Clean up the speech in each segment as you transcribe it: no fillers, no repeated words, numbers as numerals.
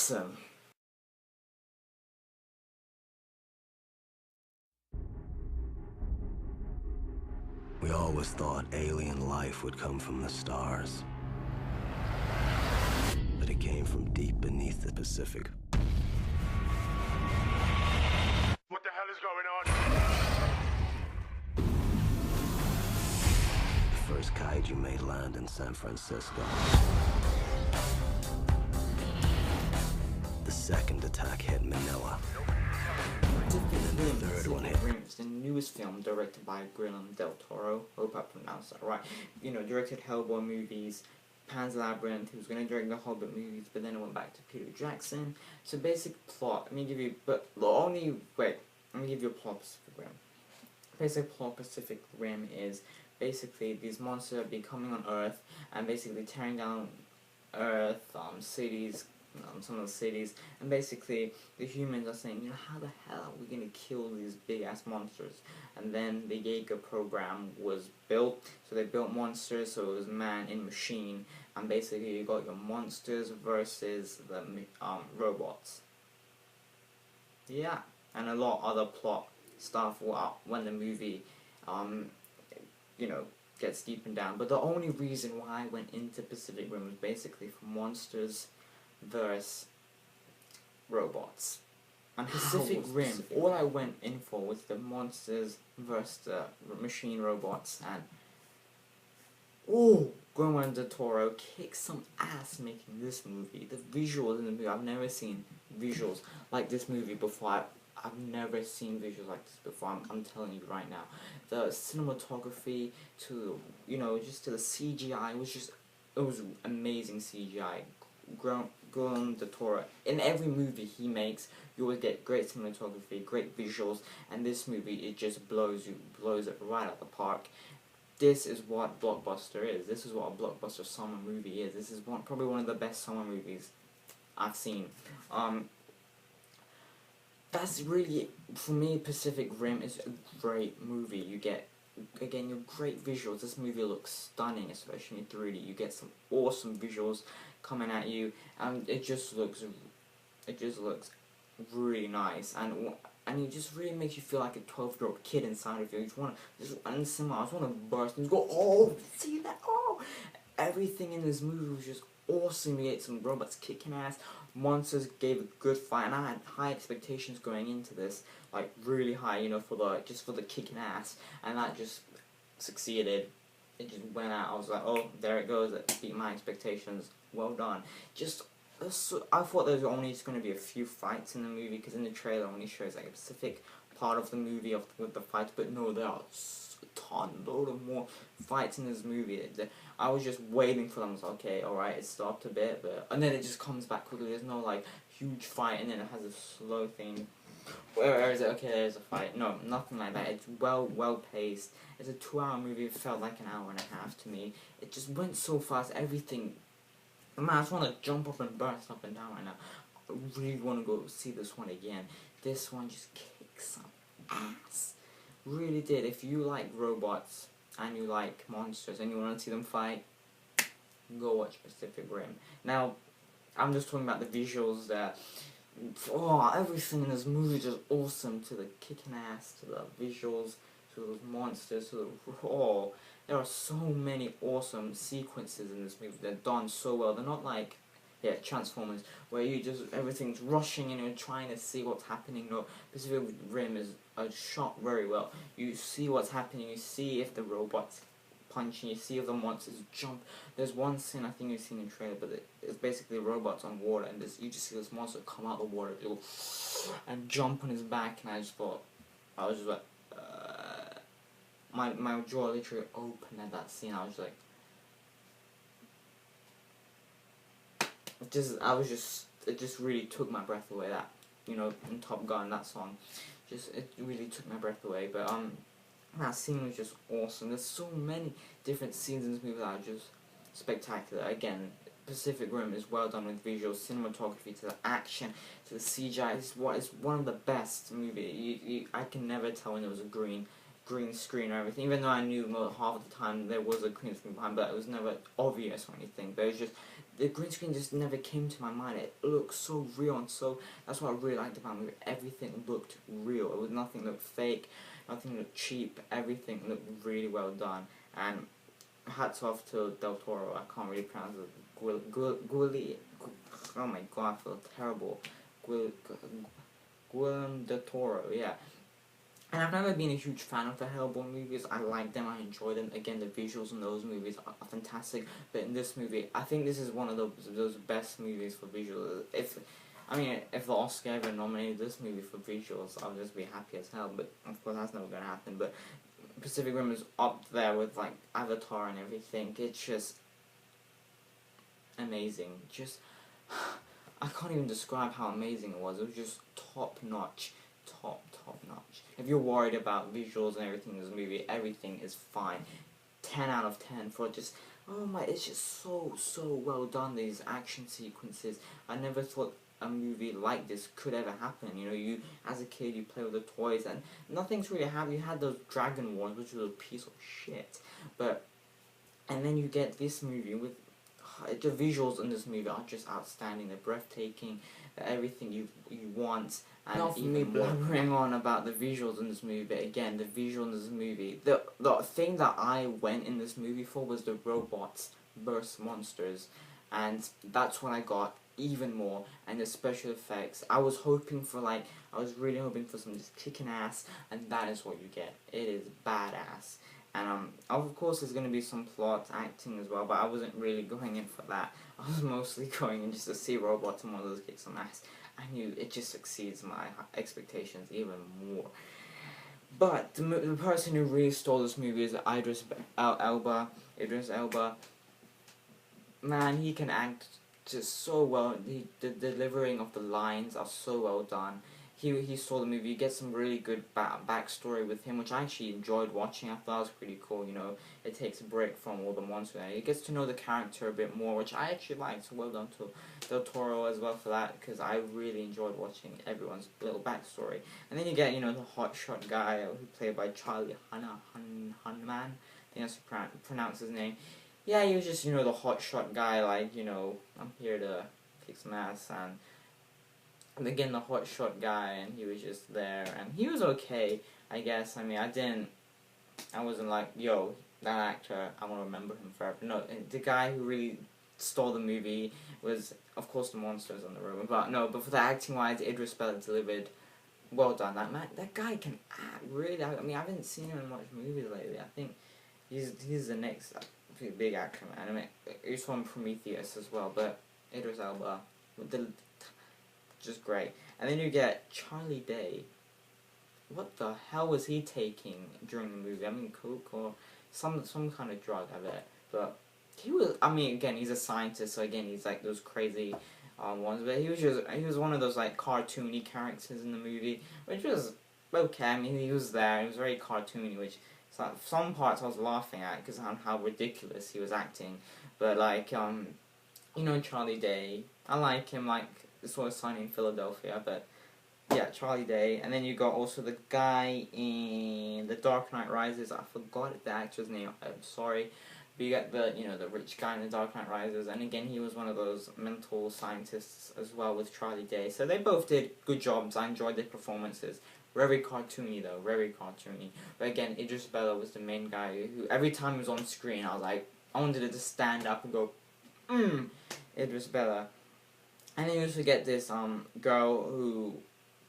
awesome. We always thought alien life would come from the stars. But it came from deep beneath the Pacific. What the hell is going on? The first kaiju made land in San Francisco. The second attack hit Manila. Pacific third one Rim is the newest film directed by Guillermo del Toro. Hope I pronounced that right. You know, directed Hellboy movies, Pan's Labyrinth. He was going to direct the Hobbit movies, but then it went back to Peter Jackson. So basic plot. Let me give you a plot Pacific Rim. Basic plot Pacific Rim is basically these monsters are becoming on Earth and basically tearing down Earth, cities, some of the cities, and basically the humans are saying, you know, how the hell are we gonna kill these big ass monsters? And then the Jaeger program was built, so they built monsters, so it was man in machine, and basically you got your monsters versus the robots. Yeah, and a lot of other plot stuff when the movie, you know, gets deepened down. But the only reason why I went into Pacific Rim was basically for monsters versus robots. And Pacific Rim, all I went in for was the monsters versus the machine robots, and Guillermo del Toro kicked some ass making this movie. The visuals in the movie, I've never seen visuals like this movie before. I've never seen visuals like this before. I'm telling you right now. The cinematography to, you know, just to the CGI, it was amazing CGI. Guillermo del Toro, in every movie he makes, you always get great cinematography, great visuals, and this movie, it just blows it right out the park. This is what blockbuster is. This is what a blockbuster summer movie is. This is probably one of the best summer movies I've seen. That's really, for me, Pacific Rim is a great movie. You get, again, your great visuals. This movie looks stunning, especially in 3D. You get some awesome visuals coming at you, and it just looks really nice, and it just really makes you feel like a 12-year-old kid inside of you. You just want to, and cinema, I just want to burst and go, oh, see that, oh! Everything in this movie was just awesome. You get some robots kicking ass, monsters gave a good fight, and I had high expectations going into this, like really high, you know, for the kicking ass, and that just succeeded. It just went out. I was like, oh, there it goes. It beat my expectations. Well done. I thought there was only just going to be a few fights in the movie, because in the trailer it only shows like a specific part of the movie with the fights, but no, there are a load of more fights in this movie. I was just waiting for them. I was like, okay, alright, it stopped a bit, and then it just comes back quickly. There's no like huge fight, and then it has a slow thing. Where is it? Okay, there's a fight. No, nothing like that. It's well paced. It's a 2-hour movie. It felt like an hour and a half to me. It just went so fast. Everything. Man, I just want to jump up and burst up and down right now. I really want to go see this one again. This one just kicks some ass. Really did. If you like robots and you like monsters and you want to see them fight, go watch Pacific Rim. Now, I'm just talking about the visuals there. Oh, everything in this movie is just awesome, to the kicking ass, to the visuals, to those monsters, to the there are so many awesome sequences in this movie. They're done so well. They're not like, yeah, Transformers, where everything's rushing and you're trying to see what's happening. No, Pacific Rim is shot very well. You see what's happening, you see if the robots punching, you see if the monsters jump. There's one scene I think you've seen in the trailer, but it's basically robots on water, and you just see this monster come out of the water and jump on his back, and I was just like, my jaw literally opened at that scene. I was like, it just really took my breath away. That, you know, in Top Gun, that song, it really took my breath away. But that scene was just awesome. There's so many different scenes in this movie that are just spectacular. Again, Pacific Rim is well done with visuals, cinematography, to the action, to the CGI. It's one of the best movies. I can never tell when there was a green screen or everything, even though I knew half of the time there was a green screen behind, but it was never obvious or anything. But it was just, the green screen just never came to my mind. It looked so real, and so that's what I really liked about the movie. Everything looked real. It was nothing looked fake, nothing looked cheap. Everything looked really well done. And hats off to Del Toro. I can't really pronounce it. Oh my god, I feel terrible. Guillermo del Toro, yeah. And I've never been a huge fan of the Hellboy movies. I like them, I enjoy them. Again, the visuals in those movies are fantastic. But in this movie, I think this is one of those best movies for visuals. If the Oscar ever nominated this movie for visuals, I'll just be happy as hell. But of course, that's never gonna happen. But Pacific Rim is up there with like Avatar and everything. It's just amazing. Just I can't even describe how amazing it was. It was just top notch. Top notch. If you're worried about visuals and everything in this movie, everything is fine. 10 out of 10 for just, oh my, it's just so well done, these action sequences. I never thought a movie like this could ever happen. You know, you, as a kid, you play with the toys and nothing's really happened. You had those Dragon Wars, which was a piece of shit. And then you get this movie with, the visuals in this movie are just outstanding. They're breathtaking. They're everything you want. And not for me blabbering on about the visuals in this movie, but again, the visual in this movie, the thing that I went in this movie for was the robots versus monsters, and that's what I got even more, and the special effects. I was really hoping for some just kicking ass, and that is what you get. It is badass. And of course there's gonna be some plot acting as well, but I wasn't really going in for that. I was mostly going in just to see robots and monsters kick some ass. I knew it just exceeds my expectations even more. But the person who really stole this movie is Idris Elba. Man, he can act just so well. The delivering of the lines are so well done. He stole the movie. You get some really good backstory with him, which I actually enjoyed watching. I thought it was pretty cool. You know, it takes a break from all the monsters. It gets to know the character a bit more, which I actually liked. So well done to Del Toro as well for that, because I really enjoyed watching everyone's little backstory. And then you get, you know, the hotshot guy who played by Charlie Hunnam. I think that's how you pronounce his name. Yeah, he was just, you know, the hotshot guy, like, you know, I'm here to kick some ass, and again, the hotshot guy, and he was just there, and he was okay, I guess. I mean, I wasn't like, yo, that actor, I want to remember him forever. No, the guy who really stole the movie was, of course, the monsters on the room, but for the acting-wise, Idris Elba delivered. Well done. That guy can act, really. I mean, I haven't seen him in much movies lately. I think he's the next big actor, man. I mean, he's from Prometheus as well, but Idris Elba, just great. And then you get Charlie Day. What the hell was he taking during the movie? I mean, coke or some kind of drug, I bet. But he was, I mean, again, he's a scientist, so again, he's like those crazy ones. But he was one of those like cartoony characters in the movie, which was okay. I mean, he was there. He was very cartoony, which some parts I was laughing at because of how ridiculous he was acting. But like, you know, Charlie Day, I like him. Like, this was Sunny in Philadelphia, but yeah, Charlie Day. And then you got also the guy in The Dark Knight Rises. I forgot the actor's name. I'm sorry. But you got the rich guy in The Dark Knight Rises, and again, he was one of those mental scientists as well with Charlie Day. So they both did good jobs. I enjoyed their performances. Very cartoony though, very cartoony. But again, Idris Elba was the main guy who every time he was on screen, I was like, I wanted to just stand up and go, Idris Elba. And then you also get this girl who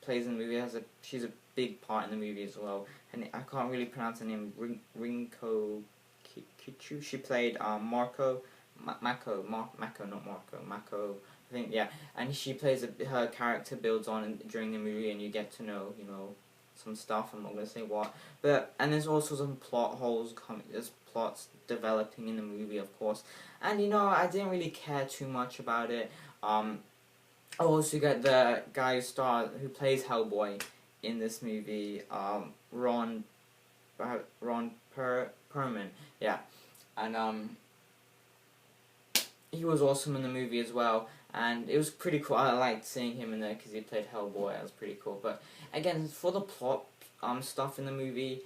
plays in the movie. She's a big part in the movie as well. And I can't really pronounce her name. Rinko Kichu. She played Mako, not Marco. Mako. I think, yeah. And she plays her character builds on during the movie, and you get to know, some stuff. I'm not gonna say what. And there's also some plot holes coming. There's plots developing in the movie, of course. And I didn't really care too much about it. I also get the guy who plays Hellboy in this movie, Ron Perlman, yeah, and he was awesome in the movie as well, and it was pretty cool. I liked seeing him in there because he played Hellboy. It was pretty cool. But again, for the plot stuff in the movie,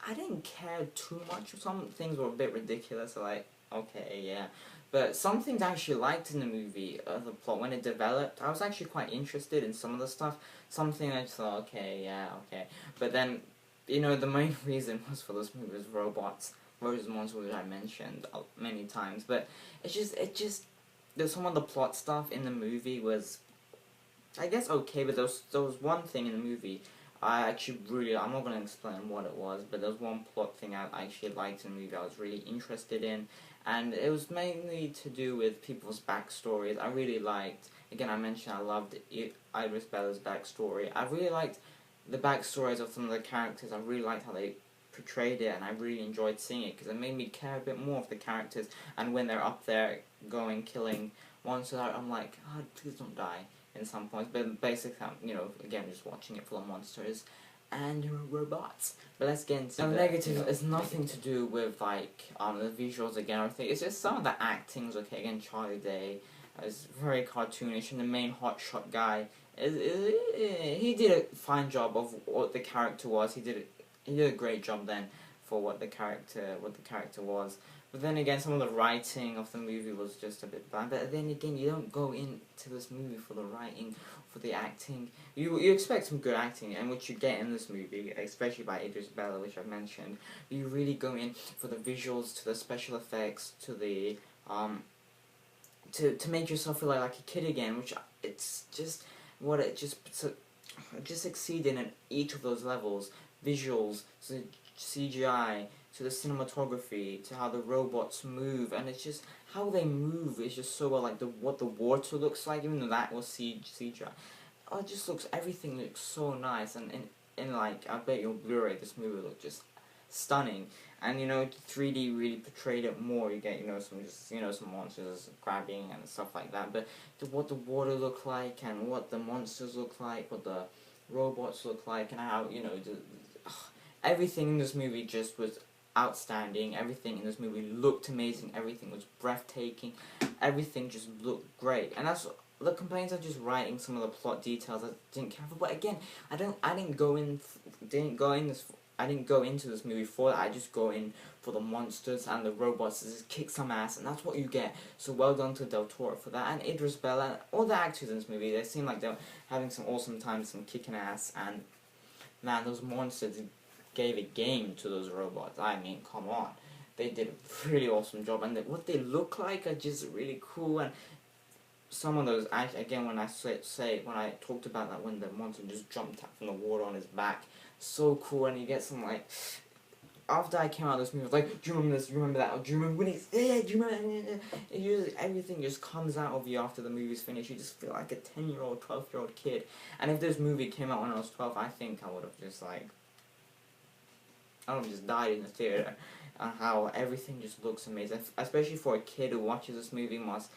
I didn't care too much. Some things were a bit ridiculous, like, okay, yeah. But some things I actually liked in the movie, the plot, when it developed, I was actually quite interested in some of the stuff. Something I just thought, okay, yeah, okay. But then, you know, the main reason was for this movie was robots. Those monsters which I mentioned many times. But there's some of the plot stuff in the movie was, I guess, okay, but there was one thing in the movie I actually really, I'm not going to explain what it was, but there was one plot thing I actually liked in the movie I was really interested in, and it was mainly to do with people's backstories. I really liked, again I mentioned I loved Idris Bella's backstory. I really liked the backstories of some of the characters. I really liked how they portrayed it, and I really enjoyed seeing it, because it made me care a bit more of the characters, and when they're up there going, killing monsters, I'm like, oh, please don't die in some points, but basically, you know, again, just watching it full of monsters and robots. But let's get into the negative. It's nothing to do with like the visuals again or anything. It's just some of the acting's okay. Again, Charlie Day is very cartoonish, and the main hotshot guy he did a fine job of what the character was. He did a great job then for what the character was. But then again, some of the writing of the movie was just a bit bland. But then again, you don't go into this movie for the writing, for the acting. You expect some good acting, and which you get in this movie, especially by Idris Bella, which I've mentioned. You really go in for the visuals, to the special effects, to the to make yourself feel like a kid again. Which it's just what it just succeeded in each of those levels. Visuals, CGI, to the cinematography, to how the robots move, and it's just how they move is just so well, like what the water looks like, even though that was CGI. Oh, it just looks, everything looks so nice, and in like, I bet your Blu-ray, this movie looked just stunning, and you know, 3D really portrayed it more. You get, you know, some monsters grabbing and stuff like that, but what the water looked like, and what the monsters look like, what the robots look like, and how, you know, everything in this movie just was outstanding. Everything in this movie looked amazing. Everything was breathtaking. Everything just looked great. And that's the complaints are just writing some of the plot details I didn't care for. But again, I didn't go into this movie for that. I just go in for the monsters and the robots to just kick some ass, and that's what you get. So well done to Del Toro for that, and Idris Bella, and all the actors in this movie. They seem like they're having some awesome times, some kicking ass, and man, those monsters gave a game to those robots. I mean, come on. They did a really awesome job, and what they look like are just really cool. And some of those, again, when I talked about that, when the monster just jumped out from the water on his back, so cool. And you get some, like, after I came out of this movie, I was like, do you remember this, do you remember that, or do you remember when he's, yeah, do you remember, everything just comes out of you after the movie's finished. You just feel like a 10-year-old, 12-year-old kid. And if this movie came out when I was 12, I think I would have just, like, I would have just died in the theater. And how everything just looks amazing, especially for a kid who watches this movie, must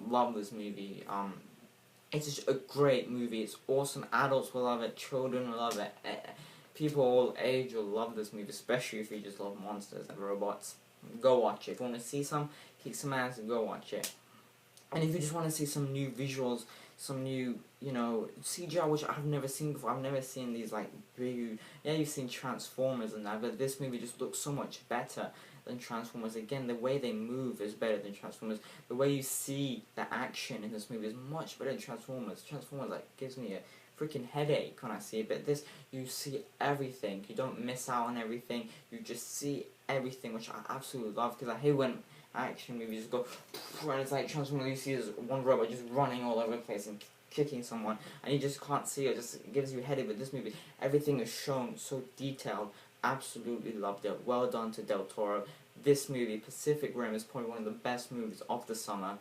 love this movie. It's just a great movie. It's awesome. Adults will love it. Children will love it. People all age will love this movie, especially if you just love monsters and robots. Go watch it. If you want to see some, kick some ass, go watch it. And if you just want to see some new visuals, some new, you know, CGI, which I've never seen before. I've never seen these, like, big, yeah, you've seen Transformers and that, but this movie just looks so much better than Transformers. Again, the way they move is better than Transformers. The way you see the action in this movie is much better than Transformers. Transformers, like, gives me a freaking headache when I see it, but this, you see everything. You don't miss out on everything. You just see everything, which I absolutely love, because I hate when action movies go, and it's like Transformers, you see this one robot just running all over the place and kicking someone, and you just can't see it, just gives you a headache. But this movie, everything is shown so detailed. Absolutely loved it. Well done to Del Toro. This movie, Pacific Rim, is probably one of the best movies of the summer.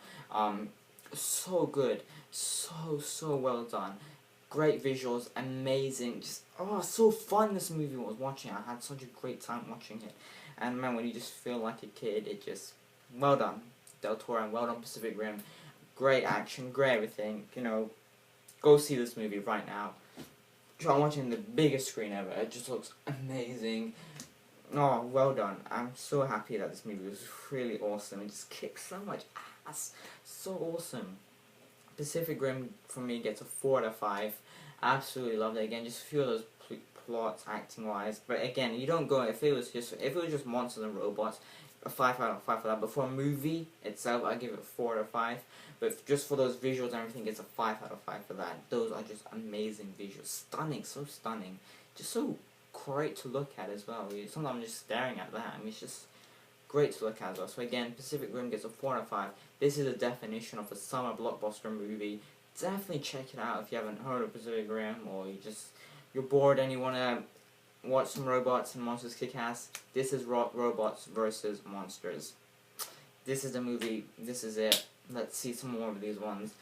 So good. So well done. Great visuals, amazing, just, oh, so fun this movie was watching. I had such a great time watching it. And man, when you just feel like a kid, it just, well done, Del Toro, and well done, Pacific Rim. Great action, great everything, you know, go see this movie right now. Try watching the biggest screen ever, it just looks amazing. Oh, well done. I'm so happy that this movie was really awesome. It just kicks so much ass. So awesome. Pacific Rim, for me, gets a 4 out of 5. Absolutely loved it. Again, just a few of those plots, acting-wise. But again, you don't go, if it was just monsters and robots, a 5 out of 5 for that. But for a movie itself, I give it 4 out of 5. But just for those visuals and everything, it's a 5 out of 5 for that. Those are just amazing visuals. Stunning, so stunning. Just so great to look at as well. Sometimes I'm just staring at that. I mean, it's just great to look at as well. So again, Pacific Rim gets a 4 out of 5. This is a definition of a summer blockbuster movie. Definitely check it out if you haven't heard of Pacific Rim, or you're bored and you want to watch some robots and monsters kick ass. This is robots versus monsters. This is the movie. This is it. Let's see some more of these ones.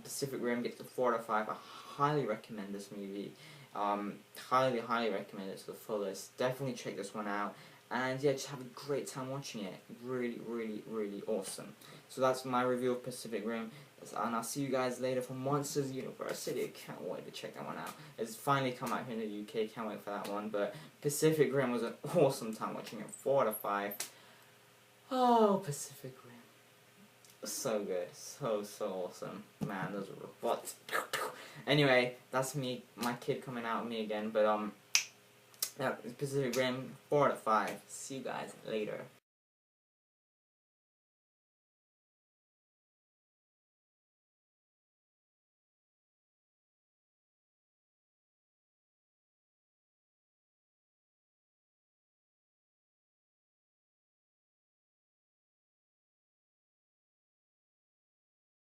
Pacific Rim gets a 4 out of 5. I highly recommend this movie. Highly recommend it to the fullest. Definitely check this one out. And yeah, just have a great time watching it. Really awesome. So that's my review of Pacific Rim. And I'll see you guys later for Monsters University. I can't wait to check that one out. It's finally come out here in the UK. Can't wait for that one. But Pacific Rim was an awesome time watching it. 4 out of 5. Oh, Pacific Rim. So good. So awesome. Man, those were robots. Anyway, that's me, my kid coming out at me again. But, yeah, Pacific Rim, 4 out of 5. See you guys later.